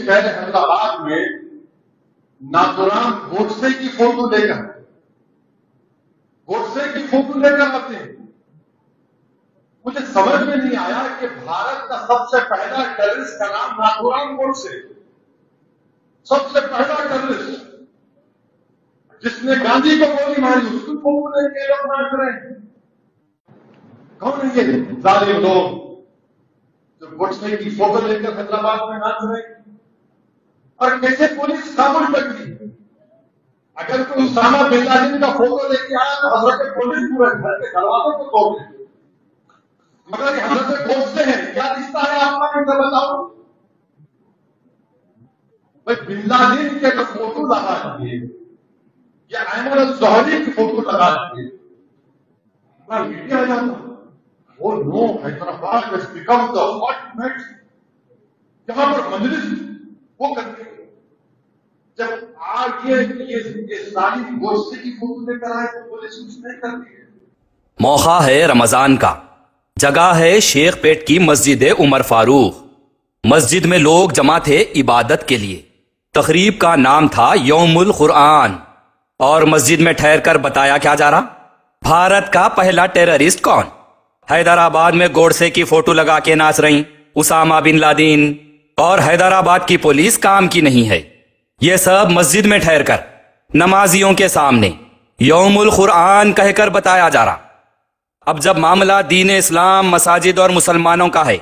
शहर हैदराबाद में नाथुराम गोडसे की फोटो लेकर आते हैं। मुझे समझ में नहीं आया कि भारत का सबसे पहला टेररिस्ट का नाम नाथुराम गोडसे, सबसे पहला टेररिस्ट जिसने गांधी को गोली मारी, उसको फोटो लेके लोग नाच रहे हैं। कौन है ये जालिम लोग जो गोडसे की फोटो लेकर हैदराबाद में नाच रहे हैं? और कैसे पुलिस खामोश बैठी? अगर कोई उसामा बिन लादेन का फोटो लेके आया तो हजरत पुलिस पूरे घर के दरवाजे को तोड़ देती, मगर हजरत गोडसे हैं, क्या रिश्ता है आपका? इनसे बताओ भाई। बिन लादेन के तो फोटो लगा दिए या अहमद अल-ज़ोहरी की फोटो लगा दिए, मीडिया आ जाता। वो no, Hyderabad has become the hotbed, जहां पर मजलिस वो करते हैं। जब ये सारी गोडसे की फोटो लेकर आए तो पुलिस कुछ नहीं करती है। मौका है रमजान का, जगह है शेख पेट की मस्जिद उमर फारूक। मस्जिद में लोग जमा थे इबादत के लिए। तकरीब का नाम था यौमुल कुरान और मस्जिद में ठहर कर बताया क्या जा रहा, भारत का पहला टेररिस्ट कौन? हैदराबाद में गोडसे की फोटो लगा के नाच रही उसामा बिन लादेन, और हैदराबाद की पुलिस काम की नहीं है। ये सब मस्जिद में ठहर कर नमाजियों के सामने यौमुल कुरान कहकर बताया जा रहा। अब जब मामला दीन इस्लाम, मसाजिद और मुसलमानों का है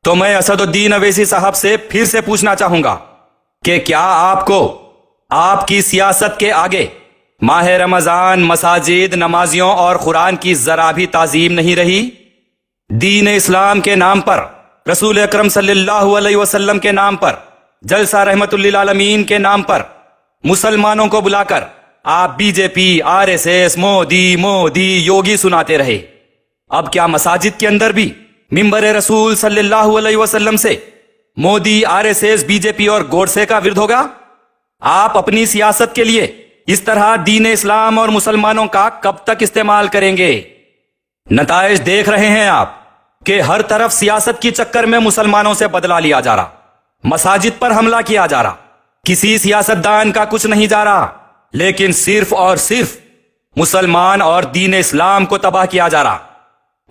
तो मैं असदुद्दीन अवैसी साहब से फिर से पूछना चाहूंगा कि क्या आपको आपकी सियासत के आगे माह रमजान, मसाजिद, नमाजियों और कुरान की जरा भी ताजीम नहीं रही? दीन इस्लाम के नाम पर, रसूल अकरम सल्लल्लाहु अलैहि वसल्लम के नाम पर, जलसा रहमतुल लिल आलमीन के नाम पर मुसलमानों को बुलाकर आप बीजेपी, आरएसएस, मोदी योगी सुनाते रहे। अब क्या मसाजिद के अंदर भी मिंबर रसूल सल्लल्लाहु अलैहि वसल्लम से मोदी, आरएसएस, बीजेपी और गोडसे का विरोध होगा? आप अपनी सियासत के लिए इस तरह दीन इस्लाम और मुसलमानों का कब तक इस्तेमाल करेंगे? नताइज देख रहे हैं आप कि हर तरफ सियासत की चक्कर में मुसलमानों से बदला लिया जा रहा, मसाजिद पर हमला किया जा रहा, किसी सियासतदान का कुछ नहीं जा रहा, लेकिन सिर्फ और सिर्फ मुसलमान और दीन इस्लाम को तबाह किया जा रहा।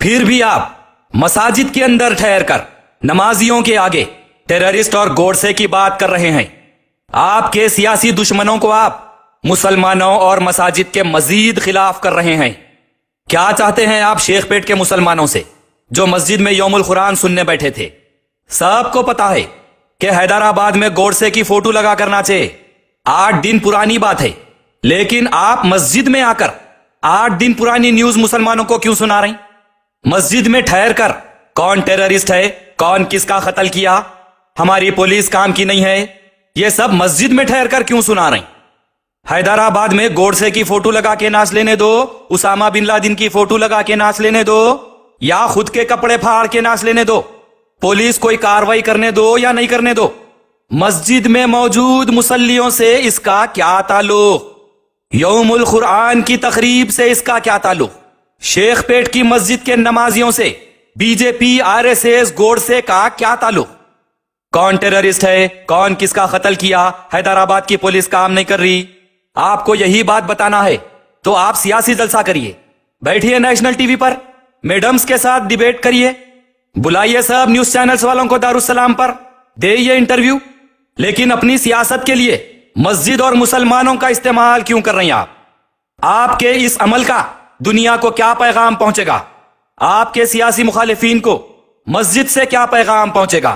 फिर भी आप मसाजिद के अंदर ठहर कर नमाजियों के आगे टेररिस्ट और गोडसे की बात कर रहे हैं। आपके सियासी दुश्मनों को आप मुसलमानों और मसाजिद के मजीद खिलाफ कर रहे हैं। क्या चाहते हैं आप शेख पेट के मुसलमानों से जो मस्जिद में यौमुल कुरान सुनने बैठे थे? सबको पता है कि हैदराबाद में गोडसे की फोटो लगा कर नाचे 8 दिन पुरानी बात है, लेकिन आप मस्जिद में आकर 8 दिन पुरानी न्यूज मुसलमानों को क्यों सुना रही? मस्जिद में ठहर कर कौन टेररिस्ट है, कौन किसका कत्ल किया, हमारी पुलिस काम की नहीं है, ये सब मस्जिद में ठहर कर क्यों सुना रही? हैदराबाद में गोडसे की फोटो लगा के नाच लेने दो, उसामा बिन लादेन की फोटो लगा के नाच लेने दो, या खुद के कपड़े फाड़ के नाच लेने दो, पुलिस कोई कार्रवाई करने दो या नहीं करने दो, मस्जिद में मौजूद मुसल्लियों से इसका क्या ताल्लुक? यौमुल कुरान की तकरीब से इसका क्या ताल्लुक? शेख पेट की मस्जिद के नमाजियों से बीजेपी, आरएसएस, गोडसे का क्या ताल्लुक? कौन टेररिस्ट है, कौन किसका कत्ल किया, हैदराबाद की पुलिस काम नहीं कर रही। आपको यही बात बताना है तो आप सियासी जलसा करिए, बैठिए नेशनल टीवी पर, मैडम्स के साथ डिबेट करिए, बुलाइए सब न्यूज चैनल्स वालों को दारुस्सलाम पर, देइए इंटरव्यू, लेकिन अपनी सियासत के लिए मस्जिद और मुसलमानों का इस्तेमाल क्यों कर रही हैं आप? आपके इस अमल का दुनिया को क्या पैगाम पहुंचेगा? आपके सियासी मुखालिफिन को मस्जिद से क्या पैगाम पहुंचेगा?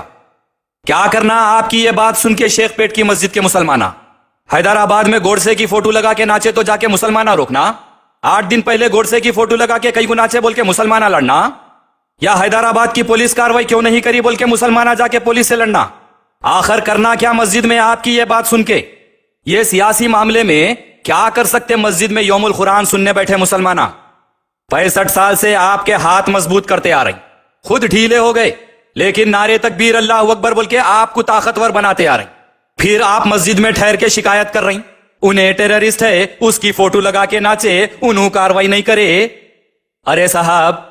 क्या करना आपकी ये बात सुन के शेख पेट की मस्जिद के मुसलमाना? हैदराबाद में गोडसे की फोटो लगा के नाचे तो जाके मुसलमाना रोकना? 8 दिन पहले गोडसे की फोटो लगा के कई को नाचे बोल के मुसलमाना लड़ना? या हैदराबाद की पुलिस कार्रवाई क्यों नहीं करी बोल के मुसलमाना जाके पुलिस से लड़ना? आखिर करना क्या मस्जिद में आपकी ये बात सुन के? ये सियासी मामले में क्या कर सकते मस्जिद में यौमुल कुरान सुनने बैठे मुसलमाना? 65 साल से आपके हाथ मजबूत करते आ रही, खुद ढीले हो गए, लेकिन नारे तकबीर अल्लाह अकबर बोल के आपको ताकतवर बनाते आ रही। फिर आप मस्जिद में ठहर के शिकायत कर रही, उन्हें टेररिस्ट है उसकी फोटो लगा के नाचे, उन्होंने कार्रवाई नहीं करे। अरे साहब,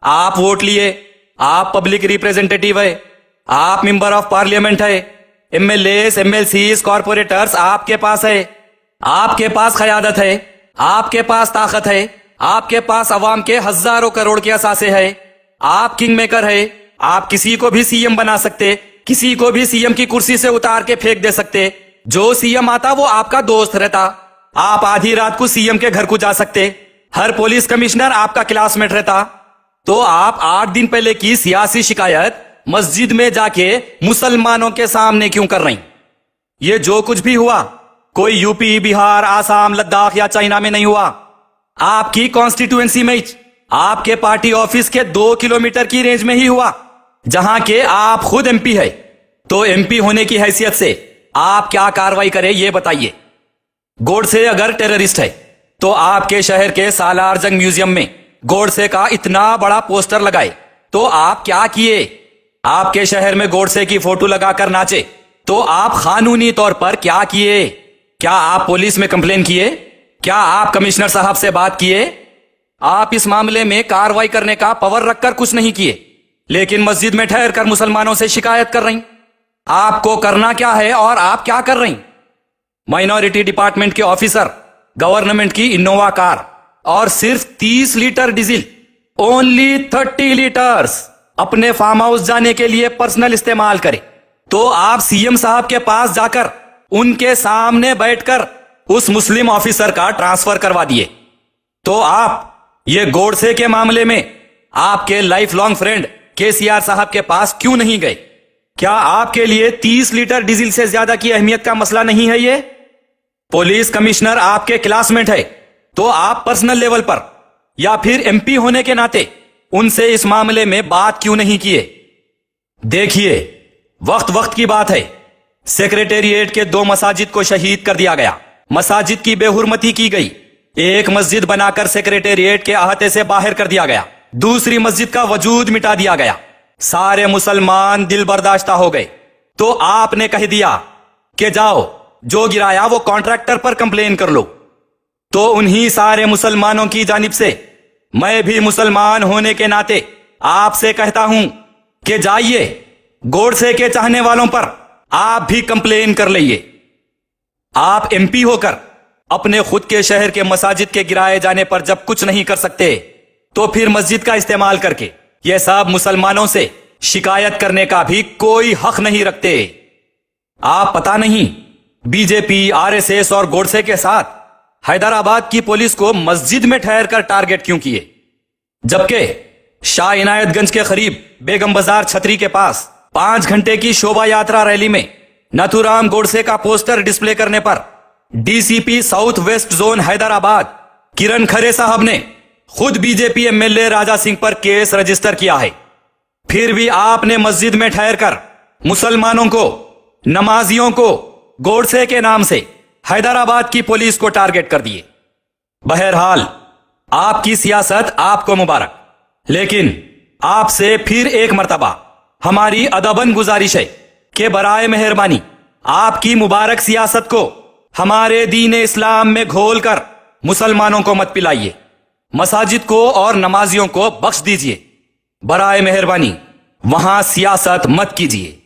आप वोट लिए, आप पब्लिक रिप्रेजेंटेटिव है, आप मेंबर ऑफ पार्लियामेंट है, एमएलए, एमएलसी, कॉर्पोरेटर्स आपके पास है। आपके पास क़यादत है, आपके पास ताकत है, आपके पास अवाम के हजारों करोड़ के असासे है। आप किंग मेकर है। आप किसी को भी सीएम बना सकते, किसी को भी सीएम की कुर्सी से उतार के फेंक दे सकते। जो सीएम आता वो आपका दोस्त रहता। आप आधी रात को सीएम के घर को जा सकते। हर पुलिस कमिश्नर आपका क्लासमेट रहता। तो आप 8 दिन पहले की सियासी शिकायत मस्जिद में जाके मुसलमानों के सामने क्यों कर रही? ये जो कुछ भी हुआ कोई यूपी, बिहार, आसाम, लद्दाख या चाइना में नहीं हुआ। आपकी कॉन्स्टिट्यूएंसी में, आपके पार्टी ऑफिस के 2 किलोमीटर की रेंज में ही हुआ, जहां के आप खुद एमपी है। तो एमपी होने की हैसियत से आप क्या कार्रवाई करें ये बताइए। गोडसे अगर टेररिस्ट है तो आपके शहर के सालार जंग म्यूजियम में गोडसे का इतना बड़ा पोस्टर लगाए तो आप क्या किए? आपके शहर में गोडसे की फोटो लगाकर नाचे तो आप कानूनी तौर पर क्या किए? क्या आप पुलिस में कंप्लेन किए? क्या आप कमिश्नर साहब से बात किए? आप इस मामले में कार्रवाई करने का पावर रखकर कुछ नहीं किए, लेकिन मस्जिद में ठहर कर मुसलमानों से शिकायत कर रही। आपको करना क्या है और आप क्या कर रही? माइनॉरिटी डिपार्टमेंट के ऑफिसर गवर्नमेंट की इनोवा कार और सिर्फ 30 लीटर डीजल, ओनली 30 लीटर्स अपने फार्म हाउस जाने के लिए पर्सनल इस्तेमाल करें तो आप सीएम साहब के पास जाकर उनके सामने बैठकर उस मुस्लिम ऑफिसर का ट्रांसफर करवा दिए। तो आप ये गोडसे के मामले में आपके लाइफ लॉन्ग फ्रेंड केसीआर साहब के पास क्यों नहीं गए? क्या आपके लिए 30 लीटर डीजल से ज्यादा की अहमियत का मसला नहीं है ये? पुलिस कमिश्नर आपके क्लासमेट है तो आप पर्सनल लेवल पर या फिर एमपी होने के नाते उनसे इस मामले में बात क्यों नहीं किए? देखिए, वक्त वक्त की बात है। सेक्रेटेरिएट के 2 मसाजिद को शहीद कर दिया गया, मसाजिद की बेहुरमती की गई। एक मस्जिद बनाकर सेक्रेटेरिएट के अहाते से बाहर कर दिया गया, दूसरी मस्जिद का वजूद मिटा दिया गया। सारे मुसलमान दिल बर्दाश्ता हो गए। तो आपने कह दिया कि जाओ जो गिराया वो कॉन्ट्रैक्टर पर कंप्लेन कर लो। तो उन्हीं सारे मुसलमानों की जानिब से मैं भी मुसलमान होने के नाते आपसे कहता हूं कि जाइए गोडसे के चाहने वालों पर आप भी कंप्लेन कर लीजिए। आप एमपी होकर अपने खुद के शहर के मसाजिद के गिराए जाने पर जब कुछ नहीं कर सकते तो फिर मस्जिद का इस्तेमाल करके ये सब मुसलमानों से शिकायत करने का भी कोई हक नहीं रखते। आप पता नहीं बीजेपी, आरएसएस और गोडसे के साथ हैदराबाद की पुलिस को मस्जिद में ठहर कर टारगेट क्यों किए, जबकि शाह इनायतगंज के करीब बेगम बाजार छतरी के पास 5 घंटे की शोभा यात्रा रैली में नथुराम गोडसे का पोस्टर डिस्प्ले करने पर DCP south west zone Hyderabad Kiran Khare साहब ने खुद बीजेपी एमएलए राजा सिंह पर केस रजिस्टर किया है। फिर भी आपने मस्जिद में ठहर कर मुसलमानों को, नमाजियों को गोडसे के नाम से हैदराबाद की पुलिस को टारगेट कर दिए। बहरहाल आपकी सियासत आपको मुबारक, लेकिन आपसे फिर एक मर्तबा हमारी अदबन गुजारिश है कि बराए मेहरबानी आपकी मुबारक सियासत को हमारे दीन इस्लाम में घोलकर मुसलमानों को मत पिलाइए। मसाजिद को और नमाजियों को बख्श दीजिए। बराए मेहरबानी वहां सियासत मत कीजिए।